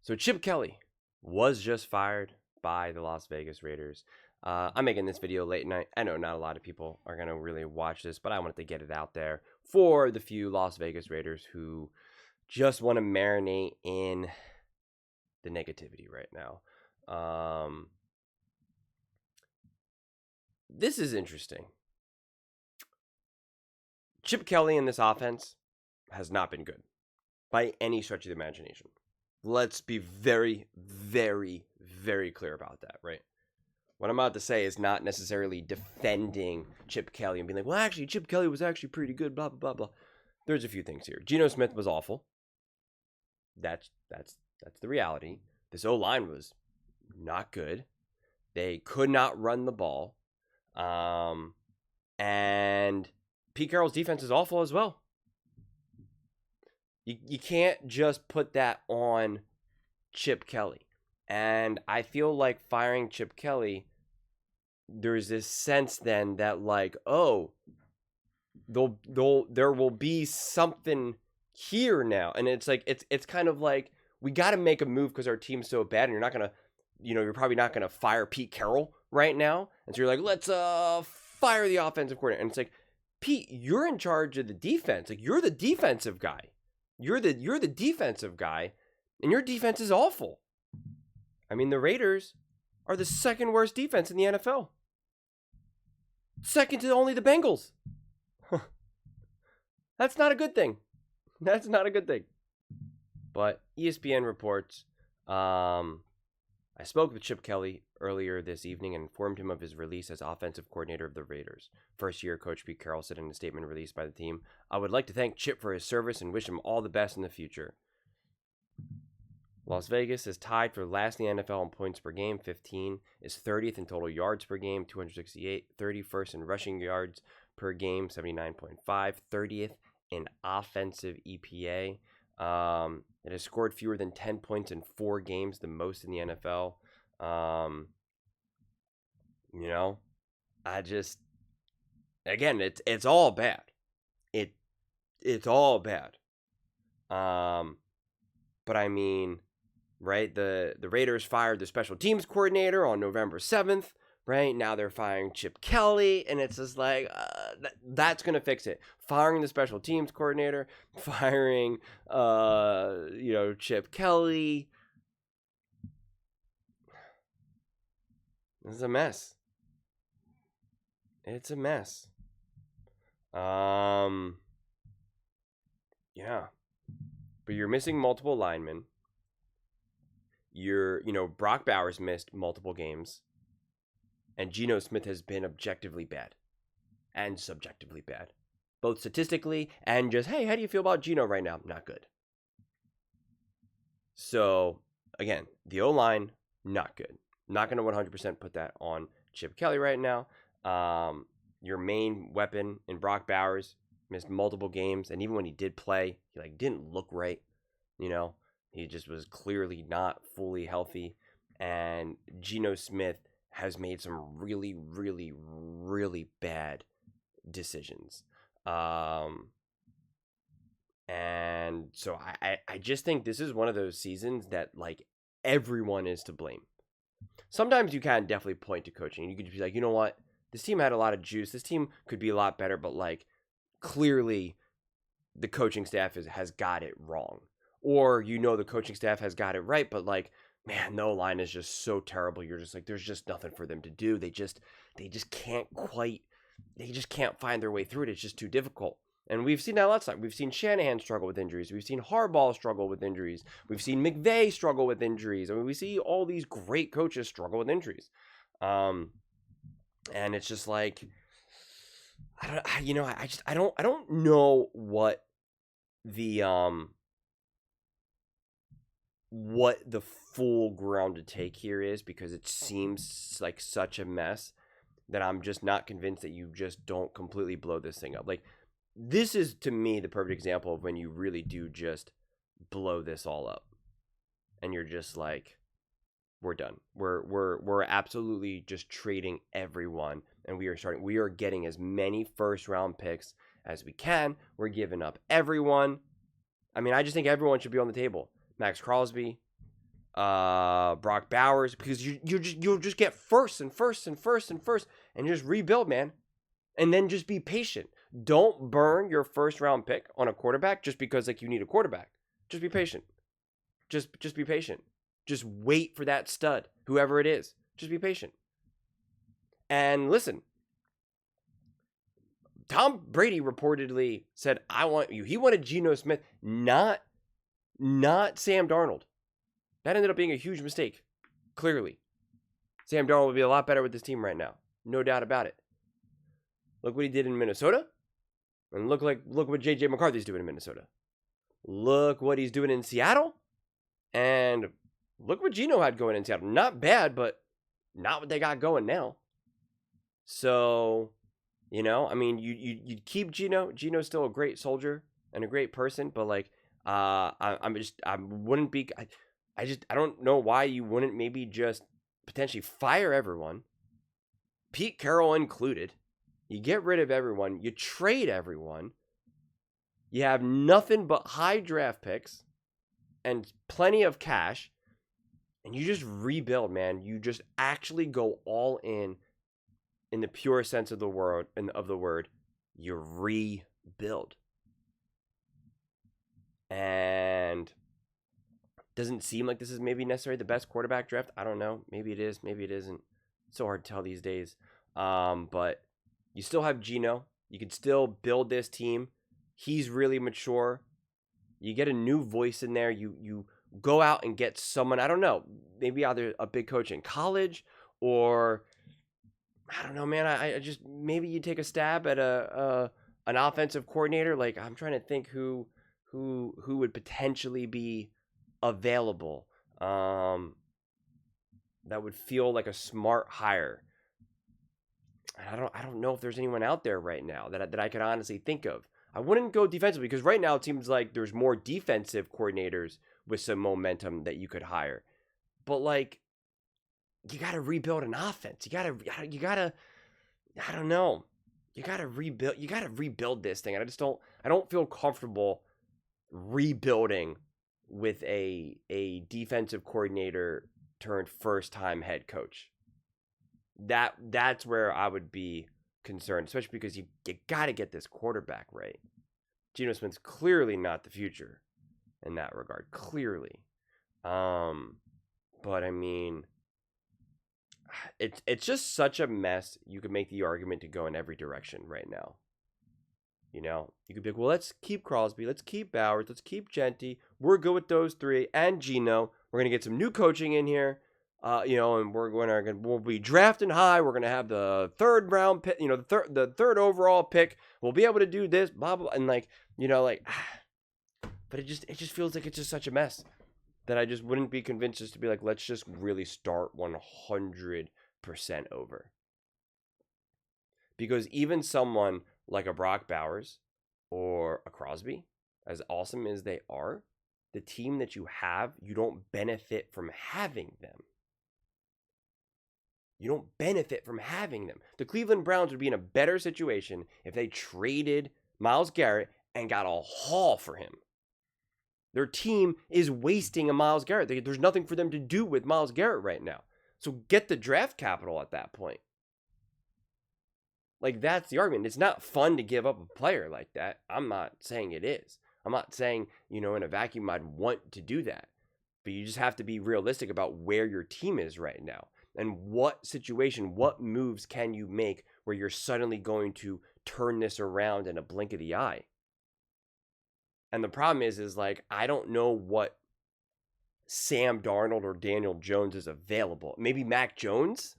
So Chip Kelly was just fired by the Las Vegas Raiders. I'm making this video late night. I know not a lot of people are going to really watch this, but I wanted to get it out there for the few Las Vegas Raiders who just want to marinate in the negativity right now. This is interesting. Chip Kelly in this offense has not been good by any stretch of the imagination. Let's be very, very, very clear about that, right? What I'm about to say is not necessarily defending Chip Kelly and being like, well, actually, Chip Kelly was actually pretty good, blah, blah, blah, blah. There's a few things here. Geno Smith was awful. That's the reality. This O-line was not good. They could not run the ball. And Pete Carroll's defense is awful as well. You can't just put that on Chip Kelly. And I feel like firing Chip Kelly, there's this sense then that like, oh, there will be something here now. And it's like, it's kind of like, we got to make a move because our team's so bad, and you're not going to, you're probably not going to fire Pete Carroll right now. And so you're like, let's fire the offensive coordinator. And it's like, Pete, you're in charge of the defense. Like, you're the defensive guy. You're the defensive guy, and your defense is awful. I mean, the Raiders are the second worst defense in the NFL. Second to only the Bengals. That's not a good thing. That's not a good thing. But ESPN reports, I spoke with Chip Kelly earlier this evening and informed him of his release as offensive coordinator of the Raiders. First-year coach Pete Carroll said in a statement released by the team, "I would like to thank Chip for his service and wish him all the best in the future." Las Vegas is tied for last in the NFL in points per game, 15, is 30th in total yards per game, 268, 31st in rushing yards per game, 79.5, 30th in offensive EPA. It has scored fewer than 10 points in 4 games, the most in the NFL. Again, it's all bad. It's all bad. But I mean, right, the Raiders fired the special teams coordinator on November 7th, right? Now they're firing Chip Kelly, and it's just like, that's going to fix it. Firing the special teams coordinator, firing, Chip Kelly. This is a mess. It's a mess. Yeah. But you're missing multiple linemen. Brock Bowers missed multiple games. And Geno Smith has been objectively bad and subjectively bad. Both statistically and just, hey, how do you feel about Geno right now? Not good. So, again, the O-line, not good. Not going to 100% put that on Chip Kelly right now. Your main weapon in Brock Bowers missed multiple games. And even when he did play, he didn't look right. He just was clearly not fully healthy. And Geno Smith has made some really, really, really bad decisions. And so I just think this is one of those seasons that, everyone is to blame. Sometimes you can definitely point to coaching. You could just be like, you know what? This team had a lot of juice. This team could be a lot better, but, clearly the coaching staff has got it wrong. Or, the coaching staff has got it right, but, man, the O-line is just so terrible. You're just there's just nothing for them to do. They just can't find their way through it. It's just too difficult. And we've seen that lots of times. We've seen Shanahan struggle with injuries. We've seen Harbaugh struggle with injuries. We've seen McVay struggle with injuries. I mean, we see all these great coaches struggle with injuries. And it's just I don't know what the full ground to take here is, because it seems like such a mess that I'm just not convinced that you just don't completely blow this thing up. This is, to me, the perfect example of when you really do just blow this all up, and you're just we're done. We're absolutely just trading everyone, and we are getting as many first round picks as we can. We're giving up everyone. I mean, I just think everyone should be on the table. Max Crosby, Brock Bowers, because you'll just get first and first and first and first and just rebuild, man. And then just be patient. Don't burn your first round pick on a quarterback just because like you need a quarterback. Just be patient. Just be patient. Just wait for that stud, whoever it is. Just be patient. And listen, Tom Brady reportedly said, "I want you." He wanted Geno Smith, not Sam Darnold. That ended up being a huge mistake. Clearly, Sam Darnold would be a lot better with this team right now, no doubt about it. Look what he did in Minnesota, and look what J.J. McCarthy's doing in Minnesota. Look what he's doing in Seattle, and look what Geno had going in Seattle. Not bad, but not what they got going now. So, I mean, you keep Geno. Geno's still a great soldier and a great person, but like, I wouldn't be. I don't know why you wouldn't maybe just potentially fire everyone, Pete Carroll included. You get rid of everyone. You trade everyone. You have nothing but high draft picks and plenty of cash, and you just rebuild, man. You just actually go all in the pure sense of the word. You rebuild, and doesn't seem like this is maybe necessarily the best quarterback draft. I don't know. Maybe it is. Maybe it isn't. It's so hard to tell these days. But you still have Geno. You can still build this team. He's really mature. You get a new voice in there. You go out and get someone, I don't know, maybe either a big coach in college or, I don't know, man. I just, maybe you take a stab at an offensive coordinator. Like, I'm trying to think who would potentially be available. That would feel like a smart hire. I don't know if there's anyone out there right now that I could honestly think of. I wouldn't go defensively because right now it seems like there's more defensive coordinators with some momentum that you could hire. But like, you got to rebuild an offense. You got to I don't know. You got to rebuild this thing. I don't feel comfortable rebuilding with a defensive coordinator turned first time head coach. That's where I would be concerned, especially because you got to get this quarterback right. Geno Smith's clearly not the future in that regard, clearly. But I mean, it's just such a mess. You could make the argument to go in every direction right now. You could be like, well, let's keep Crosby, let's keep Bowers, let's keep Genty. We're good with those three and Geno. We're gonna get some new coaching in here. And we'll be drafting high. We're gonna have the third round pick, the third overall pick. We'll be able to do this, blah blah, and but it just feels like it's just such a mess that I just wouldn't be convinced just to be like, let's just really start 100% over. Because even someone like a Brock Bowers or a Crosby, as awesome as they are, the team that you have, you don't benefit from having them. You don't benefit from having them. The Cleveland Browns would be in a better situation if they traded Myles Garrett and got a haul for him. Their team is wasting a Myles Garrett. There's nothing for them to do with Myles Garrett right now. So get the draft capital at that point. Like, that's the argument. It's not fun to give up a player like that. I'm not saying it is. I'm not saying, in a vacuum I'd want to do that. But you just have to be realistic about where your team is right now. And what moves can you make where you're suddenly going to turn this around in a blink of the eye? And the problem is like, I don't know what Sam Darnold or Daniel Jones is available. Maybe Mac Jones?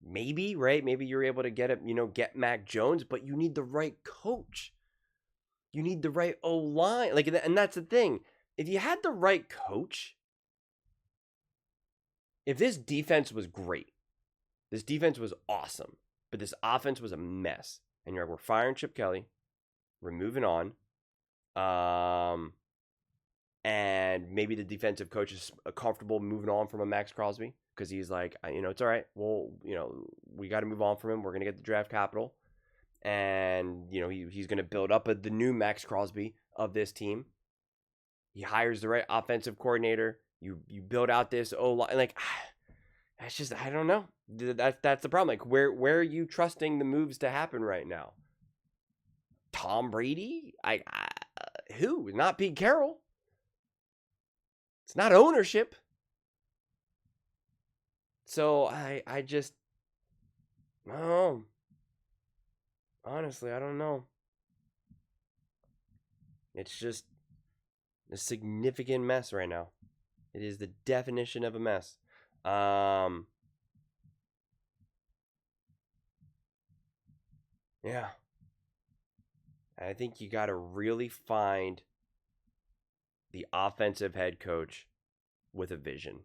Maybe, right? Maybe you're able to get Mac Jones, but you need the right coach. You need the right O-line. And that's the thing. If you had the right coach, if this defense was great, this defense was awesome, but this offense was a mess, and we're firing Chip Kelly, we're moving on, and maybe the defensive coach is comfortable moving on from a Max Crosby because he's like, it's all right. Well, we got to move on from him. We're going to get the draft capital, and, he's going to build up the new Max Crosby of this team. He hires the right offensive coordinator. You build out this line, like that's just I don't know. That's the problem. Like where are you trusting the moves to happen right now? Tom Brady? Who? Not Pete Carroll. It's not ownership. So I just I don't know. Honestly, I don't know. It's just a significant mess right now. It is the definition of a mess. Yeah. I think you got to really find the offensive head coach with a vision.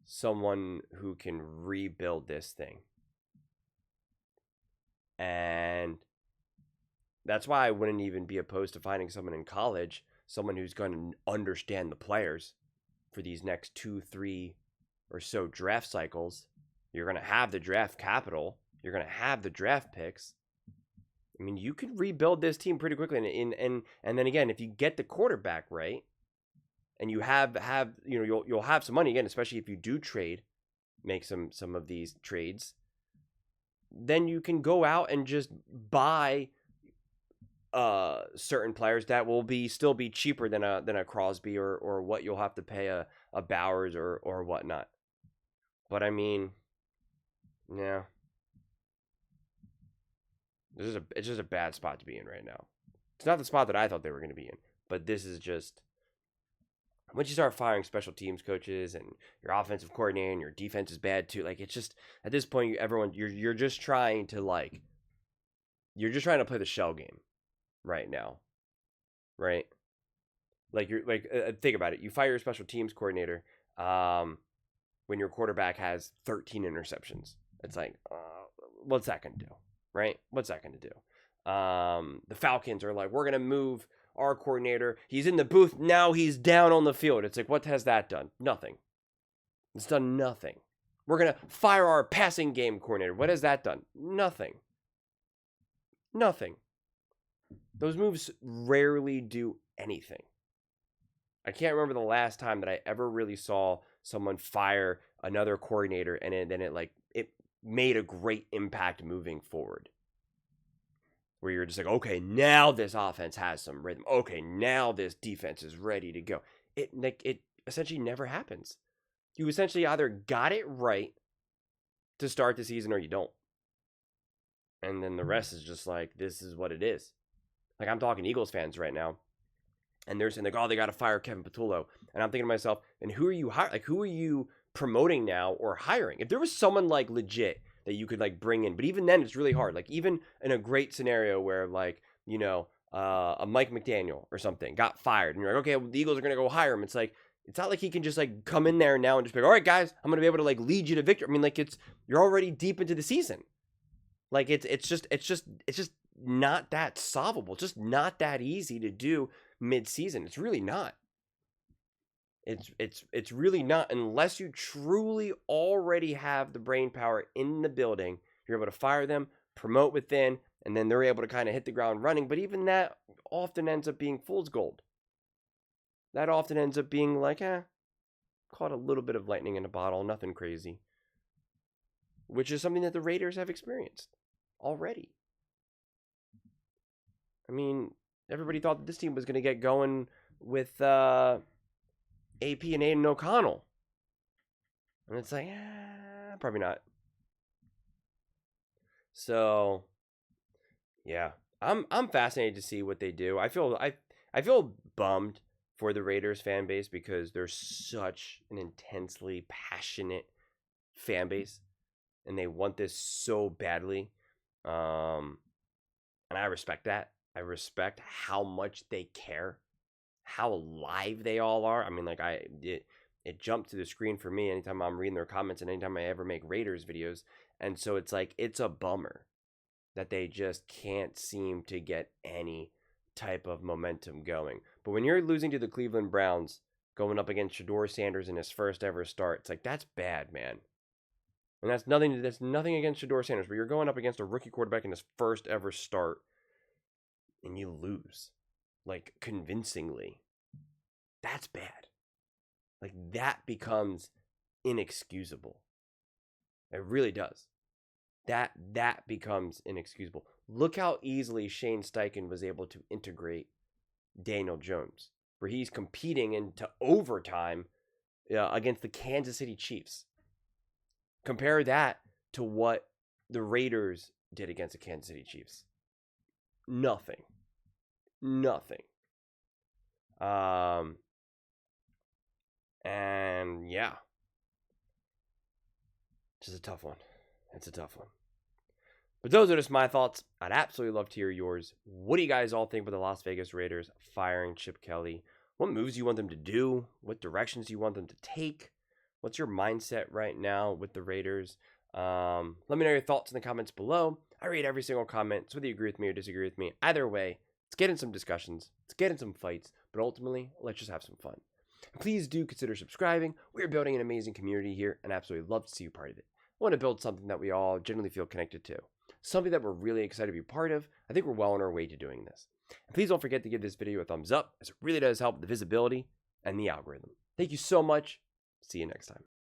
Someone who can rebuild this thing. And that's why I wouldn't even be opposed to finding someone in college, someone who's going to understand the players for these next 2, 3 or so draft cycles. You're going to have the draft capital. You're going to have the draft picks. I mean, you could rebuild this team pretty quickly. And then again, if you get the quarterback right, and you have you'll have some money again, especially if you do make some of these trades. Then you can go out and just buy certain players that will still be cheaper than a Crosby or what you'll have to pay a Bowers or whatnot. But I mean, yeah, it's just a bad spot to be in right now. It's not the spot that I thought they were going to be in, but this is just once you start firing special teams coaches and your offensive coordinator and your defense is bad too. Like it's just at this point, you're just trying to play the shell game right now, right? Like think about it. You fire your special teams coordinator when your quarterback has 13 interceptions. It's like, what's that going to do, right? What's that going to do? The Falcons are like, we're going to move our coordinator. He's in the booth. Now he's down on the field. It's like, what has that done? Nothing. It's done nothing. We're going to fire our passing game coordinator. What has that done? Nothing. Nothing. Those moves rarely do anything. I can't remember the last time that I ever really saw someone fire another coordinator and then it made a great impact moving forward. Where you're just like, okay, now this offense has some rhythm. Okay, now this defense is ready to go. It essentially never happens. You essentially either got it right to start the season or you don't. And then the rest is just like, this is what it is. Like, I'm talking Eagles fans right now. And they're saying, like, oh, they got to fire Kevin Patullo. And I'm thinking to myself, and who are you hiring? Like, who are you promoting now or hiring? If there was someone, like, legit that you could, like, bring in. But even then, it's really hard. Like, even in a great scenario where, like, a Mike McDaniel or something got fired. And you're like, okay, well, the Eagles are going to go hire him. It's like, it's not like he can just, like, come in there now and just be like, all right, guys, I'm going to be able to, like, lead you to victory. I mean, like, you're already deep into the season. Like, it's just not that solvable. It's just not that easy to do mid-season. It's really not. It's really not, unless you truly already have the brain power in the building. You're able to fire them, promote within, and then they're able to kind of hit the ground running. But even that often ends up being fool's gold. That often ends up being like, caught a little bit of lightning in a bottle, nothing crazy. Which is something that the Raiders have experienced already. I mean, everybody thought that this team was going to get going with AP and Aiden O'Connell. And it's like, probably not. So, yeah. I'm fascinated to see what they do. I feel bummed for the Raiders fan base because they're such an intensely passionate fan base. And they want this so badly. And I respect that. I respect how much they care, how alive they all are. I mean, like it jumped to the screen for me anytime I'm reading their comments and anytime I ever make Raiders videos. And so it's like, it's a bummer that they just can't seem to get any type of momentum going. But when you're losing to the Cleveland Browns, going up against Shedeur Sanders in his first ever start, it's like, that's bad, man. And that's nothing against Shedeur Sanders, but you're going up against a rookie quarterback in his first ever start and you lose, like, convincingly. That's bad. Like, that becomes inexcusable. It really does. That becomes inexcusable. Look how easily Shane Steichen was able to integrate Daniel Jones, where he's competing into overtime against the Kansas City Chiefs. Compare that to what the Raiders did against the Kansas City Chiefs. Nothing. And yeah, just a tough one. It's a tough one. But those are just my thoughts. I'd absolutely love to hear yours. What do you guys all think about the Las Vegas Raiders firing Chip Kelly? What moves you want them to do? What directions you want them to take? What's your mindset right now with the Raiders? Let me know your thoughts in the comments below. I read every single comment, so whether you agree with me or disagree with me, either way, let's get in some discussions, let's get in some fights, but ultimately, let's just have some fun. And please do consider subscribing. We're building an amazing community here, and I absolutely love to see you part of it. I want to build something that we all generally feel connected to. Something that we're really excited to be part of. I think we're well on our way to doing this. And please don't forget to give this video a thumbs up, as it really does help the visibility and the algorithm. Thank you so much. See you next time.